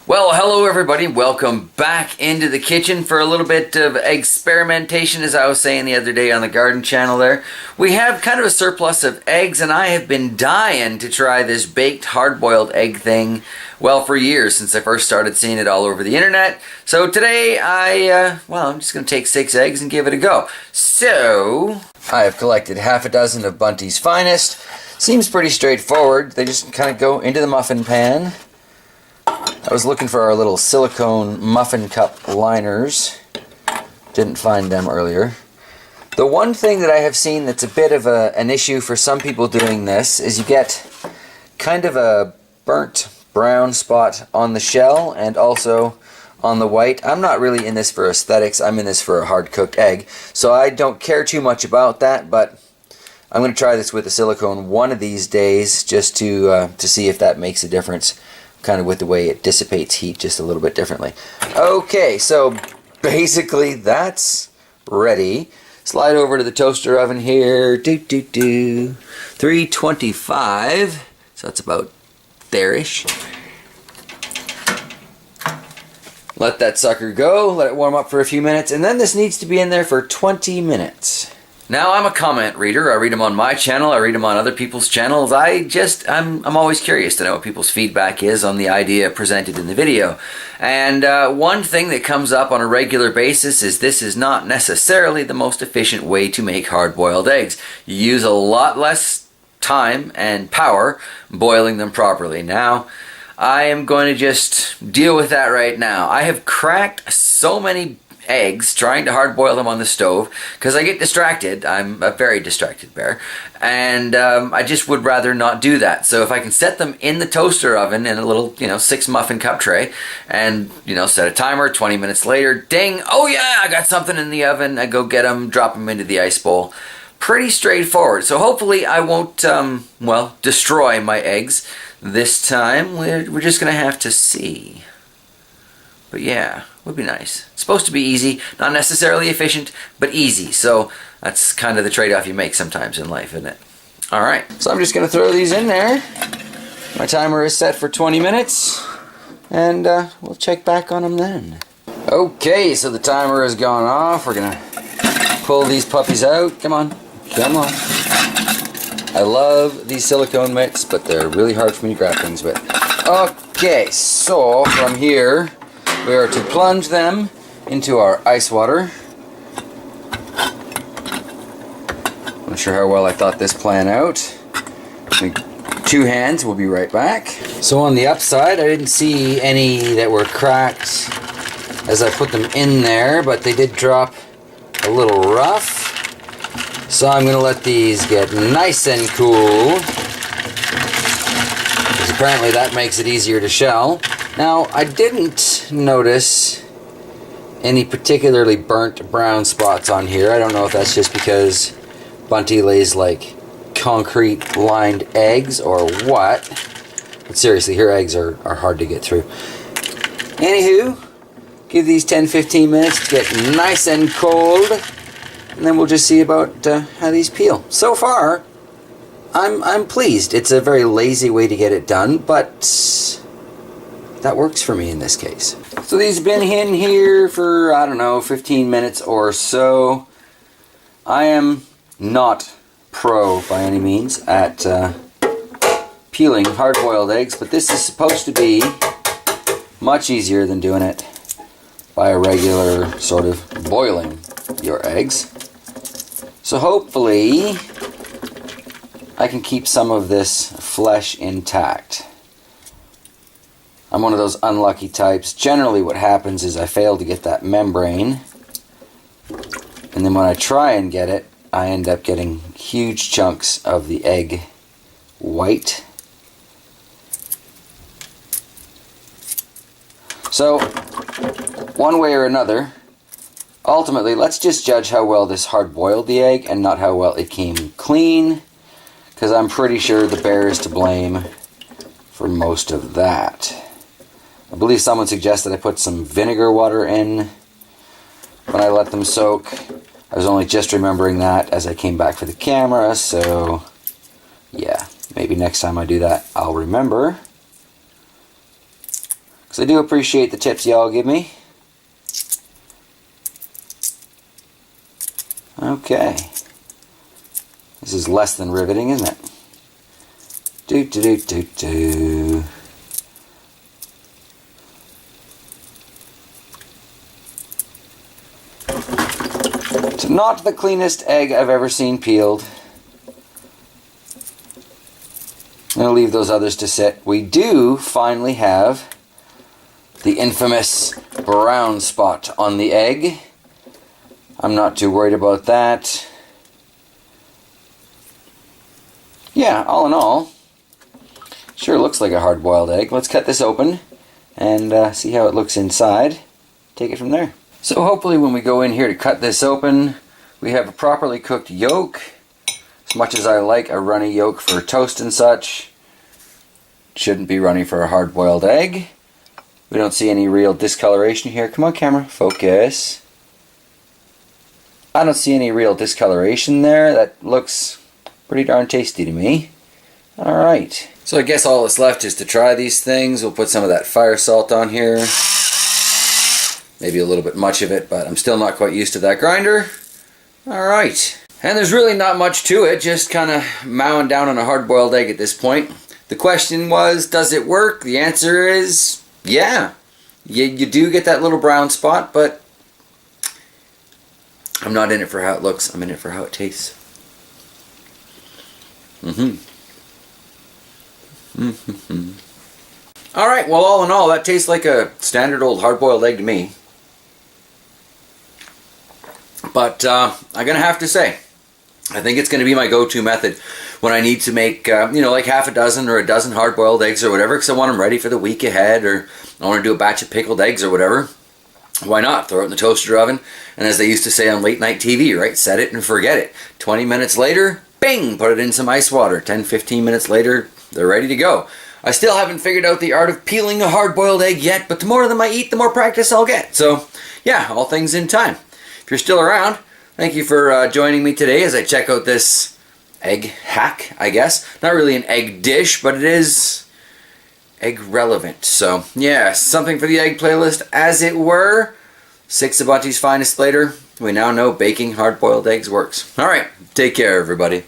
Well, hello everybody. Welcome back into the kitchen for a little bit of experimentation, as I was saying the other day on the garden channel there. We have kind of a surplus of eggs, and I have been dying to try this baked hard-boiled egg thing, well, for years, since I first started seeing it all over the internet. So today I'm just going to take 6 eggs and give it a go. So, I have collected half a dozen of Bunty's Finest. Seems pretty straightforward. They just kind of go into the muffin pan. I was looking for our little silicone muffin cup liners. Didn't find them earlier. The one thing that I have seen that's a bit of an issue for some people doing this is you get kind of a burnt brown spot on the shell and also on the white. I'm not really in this for aesthetics. I'm in this for a hard-cooked egg. So I don't care too much about that, but I'm going to try this with the silicone one of these days just to see if that makes a difference, kind of with the way it dissipates heat just a little bit differently. Okay, so basically that's ready. Slide over to the toaster oven here. 325. So that's about there-ish. Let that sucker go, let it warm up for a few minutes, and then this needs to be in there for 20 minutes. Now, I'm a comment reader. I read them on my channel. I read them on other people's channels. I'm always curious to know what people's feedback is on the idea presented in the video. And one thing that comes up on a regular basis is this is not necessarily the most efficient way to make hard-boiled eggs. You use a lot less time and power boiling them properly. Now, I am going to just deal with that right now. I have cracked so many eggs trying to hard boil them on the stove because I get distracted. I'm a very distracted bear, and I just would rather not do that. So if I can set them in the toaster oven in a little 6 muffin cup tray and set a timer, 20 minutes later, ding, oh yeah, I got something in the oven. I go get them, drop them into the ice bowl. Pretty straightforward. So hopefully I won't destroy my eggs this time. We're just gonna have to see. But yeah, would be nice. It's supposed to be easy, not necessarily efficient, but easy. So that's kind of the trade-off you make sometimes in life, isn't it? All right, so I'm just going to throw these in there. My timer is set for 20 minutes, and we'll check back on them then. Okay, so the timer has gone off. We're going to pull these puppies out. Come on, come on. I love these silicone mitts, but they're really hard for me to grab things with. Okay, so from here, we are to plunge them into our ice water. Not sure how well I thought this plan out. 2 hands, we'll be right back. So on the upside, I didn't see any that were cracked as I put them in there, but they did drop a little rough. So I'm going to let these get nice and cool, because apparently that makes it easier to shell. Now, I didn't notice any particularly burnt brown spots on here. I don't know if that's just because Bunty lays like concrete lined eggs or what. But seriously, her eggs are hard to get through. Anywho, give these 10-15 minutes to get nice and cold, and then we'll just see about how these peel. So far, I'm pleased. It's a very lazy way to get it done, but that works for me in this case. So these have been in here for, I don't know, 15 minutes or so. I am not pro by any means at peeling hard-boiled eggs, but this is supposed to be much easier than doing it by a regular sort of boiling your eggs. So hopefully I can keep some of this flesh intact. I'm one of those unlucky types. Generally what happens is I fail to get that membrane, and then when I try and get it, I end up getting huge chunks of the egg white. So, one way or another, ultimately, let's just judge how well this hard-boiled the egg and not how well it came clean, because I'm pretty sure the bear is to blame for most of that. I believe someone suggested I put some vinegar water in when I let them soak. I was only just remembering that as I came back for the camera, so yeah, maybe next time I do that I'll remember. because I do appreciate the tips y'all give me. Okay. This is less than riveting, isn't it? Do do do do do. It's not the cleanest egg I've ever seen peeled. I'm going to leave those others to sit. We do finally have the infamous brown spot on the egg. I'm not too worried about that. Yeah, all in all, sure looks like a hard-boiled egg. Let's cut this open and see how it looks inside. Take it from there. So hopefully when we go in here to cut this open, we have a properly cooked yolk. As much as I like a runny yolk for toast and such, shouldn't be runny for a hard-boiled egg. We don't see any real discoloration here. Come on, camera, focus. I don't see any real discoloration there. That looks pretty darn tasty to me. Alright. So I guess all that's left is to try these things. We'll put some of that fire salt on here. Maybe a little bit much of it, but I'm still not quite used to that grinder. Alright. And there's really not much to it, just kind of mowing down on a hard-boiled egg at this point. The question was, does it work? The answer is, yeah. You do get that little brown spot, but I'm not in it for how it looks. I'm in it for how it tastes. Alright, well, all in all, that tastes like a standard old hard-boiled egg to me. But I'm going to have to say, I think it's going to be my go-to method when I need to make, you know, like half a dozen or a dozen hard-boiled eggs or whatever, because I want them ready for the week ahead, or I want to do a batch of pickled eggs or whatever. Why not? Throw it in the toaster oven, and as they used to say on late night TV, right? Set it and forget it. 20 minutes later, bing! Put it in some ice water. 10-15 minutes later, they're ready to go. I still haven't figured out the art of peeling a hard-boiled egg yet, but the more of them I eat, the more practice I'll get. So, yeah, all things in time. If you're still around, thank you for joining me today as I check out this egg hack, I guess. Not really an egg dish, but it is egg relevant. So, yeah, something for the egg playlist, as it were. 6 of Bunty's Finest later, we now know baking hard-boiled eggs works. Alright, take care, everybody.